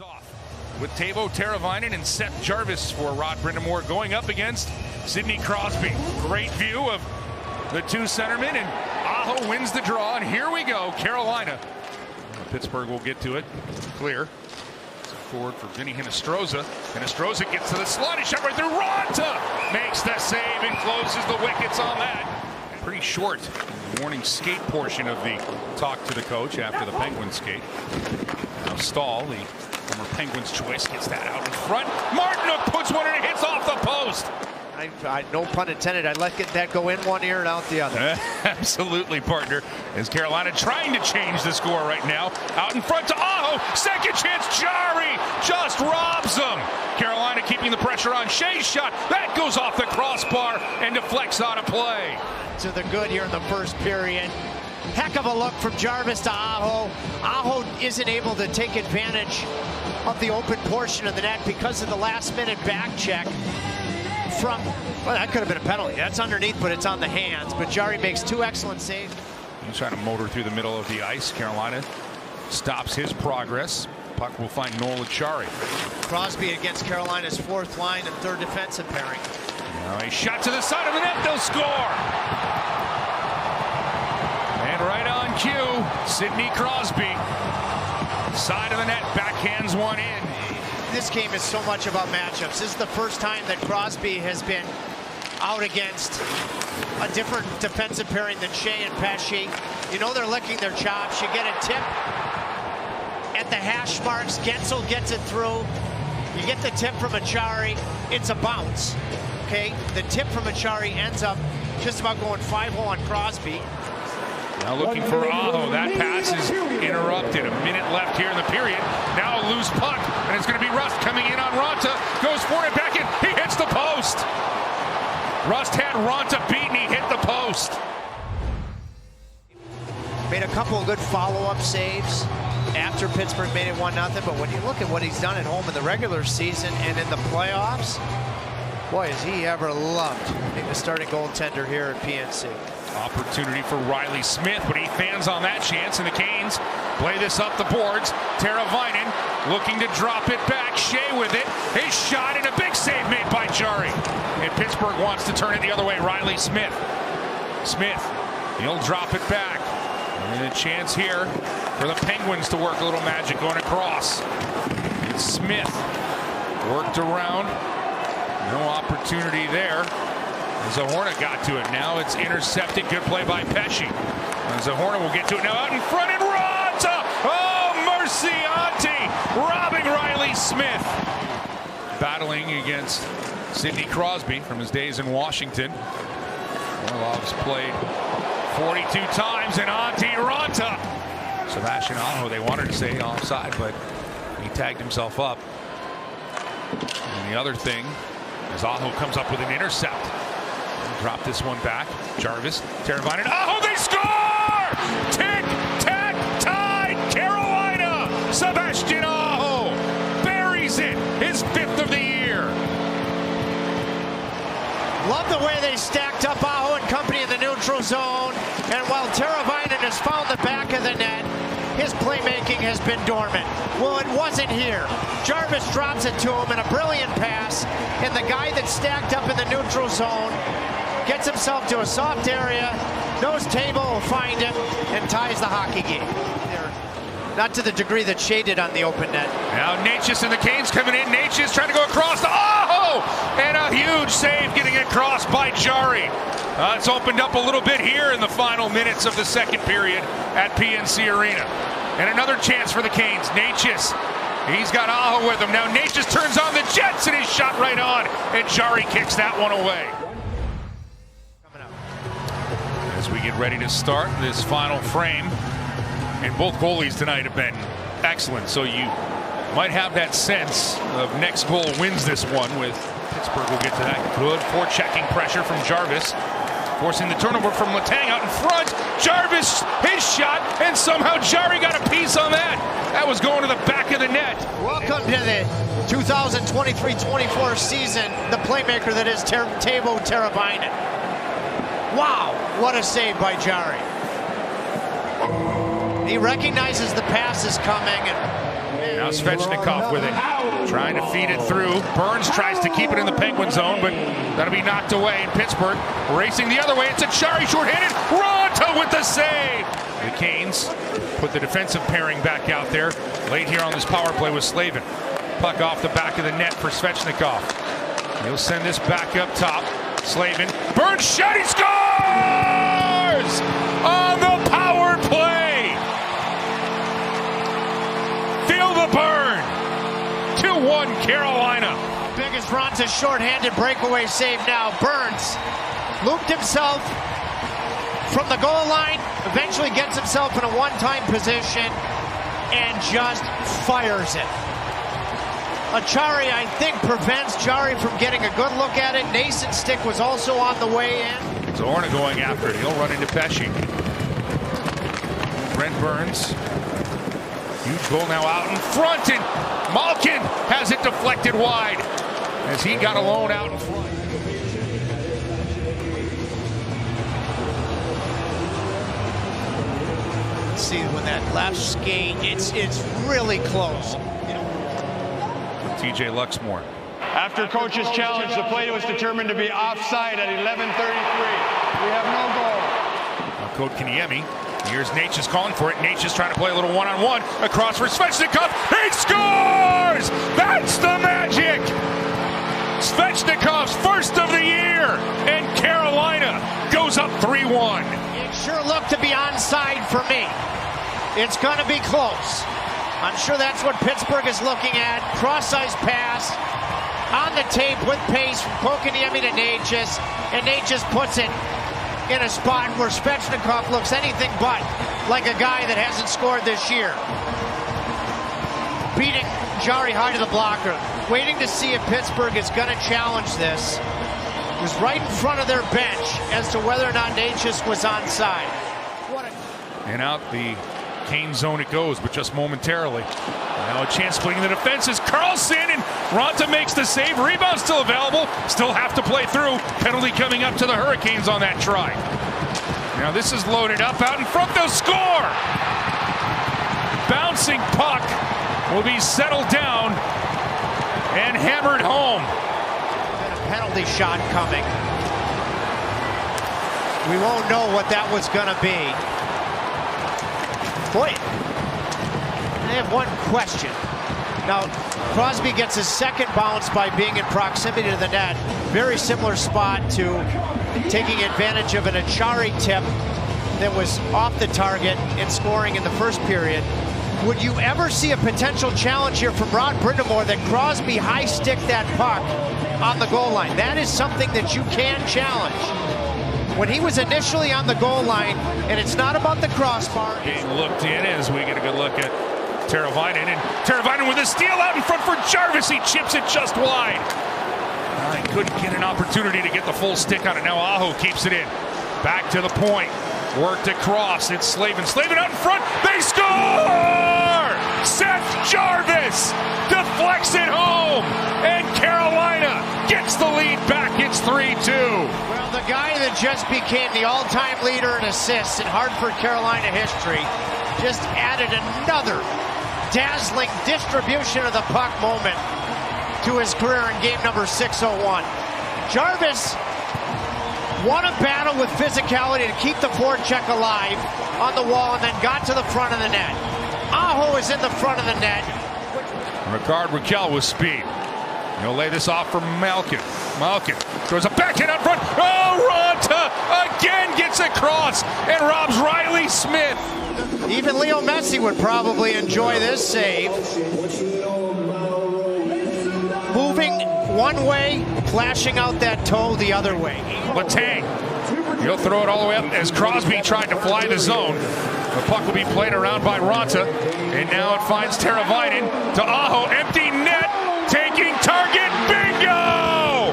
Off with Teuvo Teravainen and Seth Jarvis for Rod Brind'Amour going up against Sidney Crosby. Great view of the two centermen, and Aho wins the draw, and here we go, Carolina. Pittsburgh will get to it. Clear. Forward for Vinny Hinostroza. Hinostroza gets to the slot. He shot right through. Raanta makes the save and closes the wickets on that. Pretty short morning skate portion of the talk to the coach after the Penguins skate. Now Stahl, the former Penguins choice, gets that out in front. Martinook puts one and it hits off the post. No pun intended. I'd let that go in one ear and out the other. Absolutely, partner. As Carolina trying to change the score right now. Out in front to Aho. Second chance. Jarry just robs them. Carolina keeping the pressure on. Shea's shot. That goes off the crossbar and deflects out of play. To the good here in the first period. Heck of a look from Jarvis to Aho. Aho isn't able to take advantage of the open portion of the net because of the last-minute back check. Well, that could have been a penalty. That's underneath, but it's on the hands. But Jarry makes two excellent saves. He's trying to motor through the middle of the ice. Carolina stops his progress. Puck will find Noel Acciari. Crosby against Carolina's fourth line and third defensive pairing. Now a shot to the side of the net. They'll score. And right on cue, Sidney Crosby. Side of the net, backhands one in. This game is so much about matchups. This is the first time that Crosby has been out against a different defensive pairing than Shea and Pesce. You know they're licking their chops. You get a tip at the hash marks. Gensel gets it through. You get the tip from Acciari. It's a bounce. Okay, the tip from Acciari ends up just about going 5-0 on Crosby. Now looking for Aho. That pass is interrupted. A minute left here in the period. Now a loose puck, and it's going to be Rust coming in on Raanta. Goes for it, back in. He hits the post. Rust had Raanta beat, and he hit the post. Made a couple of good follow-up saves after Pittsburgh made it 1-0. But when you look at what he's done at home in the regular season and in the playoffs, boy, has he ever loved being the starting goaltender here at PNC. Opportunity for Riley Smith, but he fans on that chance, and the Canes play this up the boards. Teravainen looking to drop it back. Shea with it. His shot and a big save made by Jarry. And Pittsburgh wants to turn it the other way. Riley Smith. Smith, he'll drop it back. And a chance here for the Penguins to work a little magic going across. It's Smith worked around. No opportunity there. Zahorna got to it. Now it's intercepted. Good play by Pesce. Zahorna will get to it now out in front, and Raanta! Oh, mercy, Antti! Robbing Riley Smith. Battling against Sidney Crosby from his days in Washington. Orlov's played 42 times, and Antti Raanta. Sebastian Aho, they wanted to say offside, but he tagged himself up. And the other thing, as Aho comes up with an intercept. Drop this one back. Jarvis, Teravainen. Oh, they score! Tick, tack, tied. Carolina. Sebastian Aho buries it. His fifth of the year. Love the way they stacked up Aho and company in the neutral zone. And while Teravainen has found the back of the net, his playmaking has been dormant. Well, it wasn't here. Jarvis drops it to him in a brilliant pass. And the guy that's stacked up in the neutral zone gets himself to a soft area, knows Teuvo will find him, and ties the hockey game. Not to the degree that Shea did on the open net. Now Necas and the Canes coming in. Necas trying to go across to Aho! And a huge save getting across by Jarry. It's opened up a little bit here in the final minutes of the second period at PNC Arena. And another chance for the Canes. Necas, he's got Aho with him. Now Necas turns on the Jets, and he's shot right on. And Jarry kicks that one away. As we get ready to start this final frame, and both goalies tonight have been excellent, so you might have that sense of next goal wins this one. With Pittsburgh, we'll get to that. Good forechecking pressure from Jarvis, forcing the turnover from Letang out in front. Jarvis, his shot, and somehow Jarry got a piece on that. That was going to the back of the net. Welcome to the 2023-24 season, the playmaker that is Teuvo Teravainen. Wow, what a save by Jarry. He recognizes the pass is coming, and Now Svechnikov with it, trying to feed it through. Burns tries to keep it in the Penguin zone, but that'll be knocked away in Pittsburgh. Racing the other way, it's Achari shorthanded. Raanta with the save. The Canes put the defensive pairing back out there late here on this power play with Slavin. Puck off the back of the net for Svechnikov. He'll send this back up top. Slavin, Burns shot, he scores! On the power play! Feel the burn! 2-1 Carolina. Big as Raanta's shorthanded breakaway save now. Burns looped himself from the goal line, eventually gets himself in a one-time position, and just fires it. Achari, I think, prevents Jarry from getting a good look at it. Nason's stick was also on the way in. Zorna going after it. He'll run into Pesci. Brent Burns. Huge goal now out in front, and Malkin has it deflected wide as he got alone out in front. See, when that left skate, it's really close. TJ Luxmore. After coach's challenge, the play was determined to be offside at 11:33. We have no goal. Now Code Kaniemi. Here's Natchez calling for it. Natchez trying to play a little one-on-one. Across for Svechnikov. He scores! That's the magic! Svechnikov's first of the year, and Carolina goes up 3-1. It sure looked to be onside for me. It's going to be close. I'm sure that's what Pittsburgh is looking at. Cross-ice pass on the tape with pace from Kotkaniemi to Natchez, and Natchez puts it in a spot where Svechnikov looks anything but like a guy that hasn't scored this year. Beating Jarry high to the blocker, waiting to see if Pittsburgh is going to challenge this. It was right in front of their bench as to whether or not Natchez was onside. And out the Kane zone it goes, but just momentarily. Now a chance splitting the defense is Carlson, and Raanta makes the save. Rebound still available. Still have to play through. Penalty coming up to the Hurricanes on that try. Now this is loaded up out in front. They'll score! Bouncing puck will be settled down and hammered home. And a penalty shot coming. We won't know what that was going to be. Boy, I have one question. Now, Crosby gets his second bounce by being in proximity to the net. Very similar spot to taking advantage of an Achari tip that was off the target and scoring in the first period. Would you ever see a potential challenge here from Rod Brind'Amour that Crosby high stick that puck on the goal line? That is something that you can challenge. When he was initially on the goal line, and it's not about the crossbar. Being looked in as we get a good look at Teravainen, and Teravainen with a steal out in front for Jarvis. He chips it just wide. He couldn't get an opportunity to get the full stick on it. Now Aho keeps it in. Back to the point. Worked across. It's Slavin. Slavin out in front. They score! Seth Jarvis deflects it home, and Carolina gets the lead back. It's 3-2. Well, the guy that just became the all-time leader in assists in Hartford, Carolina history just added another dazzling distribution of the puck moment to his career in game number 601. Jarvis won a battle with physicality to keep the forecheck alive on the wall, and then got to the front of the net. Aho is in the front of the net. Ricard Raquel with speed. He'll lay this off for Malkin. Malkin throws a backhand out front. Oh, Raanta again gets across and robs Riley Smith. Even Leo Messi would probably enjoy this save. Moving one way, flashing out that toe the other way. Letang, he'll throw it all the way up as Crosby tried to fly the zone. The puck will be played around by Raanta, and now it finds Teravainen to Aho. Empty net, taking target, bingo!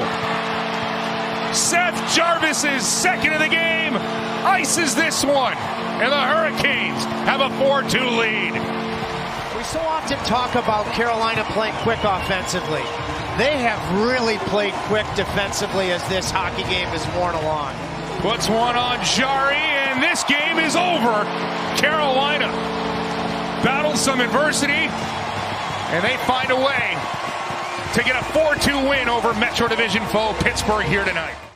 Seth Jarvis' second of the game ices this one, and the Hurricanes have a 4-2 lead. We so often talk about Carolina playing quick offensively. They have really played quick defensively as this hockey game has worn along. Puts one on Jarry, and this game is over. Carolina battles some adversity, And they find a way to get a 4-2 win over Metro Division foe Pittsburgh here tonight.